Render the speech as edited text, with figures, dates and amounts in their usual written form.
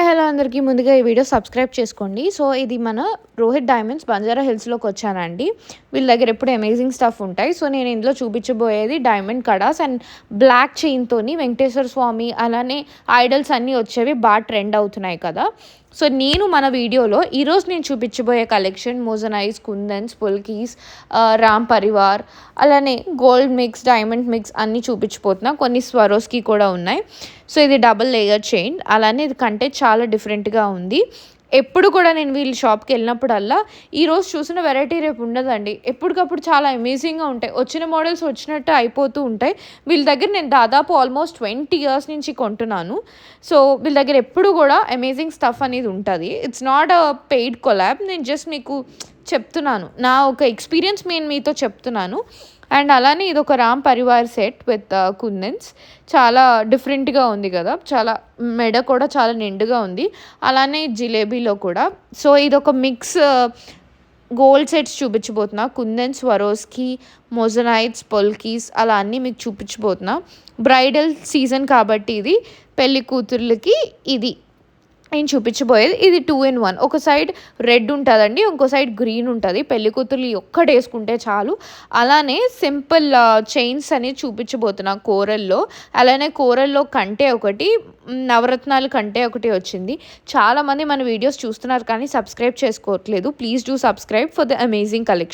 Hi hello అందరికీ ముందుగా ఈ వీడియో సబ్స్క్రైబ్ చేసుకోండి. సో ఇది మన రోహిత్ డైమండ్స్ బంజారా హిల్స్‌లోకి వచ్చానండి. వీళ్ళ దగ్గర ఎప్పుడు అమేజింగ్ స్టఫ్ ఉంటాయి. సో నేను ఇందులో చూపించబోయేది డైమండ్ కడాస్ అండ్ బ్లాక్ చైన్‌తోని వెంకటేశ్వర స్వామి అలానే ఐడల్స్ అన్నీ వచ్చేవి బాగా ట్రెండ్ అవుతున్నాయి కదా. సో నేను మన వీడియోలో ఈరోజు నేను చూపించబోయే కలెక్షన్ మోజనైజ్, కుందన్స్, పుల్కీస్, రామ్ పరివార్ అలానే గోల్డ్ మిక్స్, డైమండ్ మిక్స్ అన్నీ చూపించబోతున్నా. కొన్ని స్వరోస్కి కూడా ఉన్నాయి. సో ఇది డబుల్ లేయర్ చైన్, అలానే ఇది కంటే చాలా డిఫరెంట్గా ఉంది. ఎప్పుడు కూడా నేను వీళ్ళ షాప్కి వెళ్ళినప్పుడల్లా ఈరోజు చూసిన వెరైటీ రేపు ఉండదండి. ఎప్పటికప్పుడు చాలా అమేజింగ్గా ఉంటాయి. వచ్చిన మోడల్స్ వచ్చినట్టు అయిపోతూ ఉంటాయి. వీళ్ళ దగ్గర నేను దాదాపు ఆల్మోస్ట్ 20 ఇయర్స్ నుంచి కొంటున్నాను. సో వీళ్ళ దగ్గర ఎప్పుడు కూడా అమేజింగ్ స్టఫ్ అనేది ఉంటుంది. It's not a paid collab, నేను జస్ట్ మీకు చెప్తున్నాను, నా ఒక ఎక్స్పీరియన్స్ నేను మీతో చెప్తున్నాను. అండ్ అలానే ఇది ఒక రామ్ పరివార్ సెట్ విత్ కుందన్స్, చాలా డిఫరెంట్గా ఉంది కదా, చాలా మెడ కూడా చాలా నిండుగా ఉంది. అలానే జిలేబీలో కూడా. సో ఇది ఒక మిక్స్ గోల్డ్ సెట్స్ చూపించబోతున్నా. కుందన్స్, స్వరోస్కి, మొజనైట్స్, పొల్కీస్ అలా అన్నీ మీకు చూపించబోతున్నా. బ్రైడల్ సీజన్ కాబట్టి ఇది పెళ్లి కూతుర్లకి ఇది నేను చూపించబోయేది. ఇది 2 in 1. ఒక సైడ్ రెడ్ ఉంటుందండి, ఇంకో సైడ్ గ్రీన్ ఉంటుంది. పెళ్లి కూతుర్లు ఒక్కటి వేసుకుంటే చాలు. అలానే సింపుల్ చైన్స్ అనేది చూపించబోతున్నా కోరల్లో. అలానే కోరల్లో కంటే ఒకటి, నవరత్నాలు కంటే ఒకటి వచ్చింది. చాలామంది మన వీడియోస్ చూస్తున్నారు కానీ సబ్స్క్రైబ్ చేసుకోవట్లేదు. Please do subscribe for the amazing collection.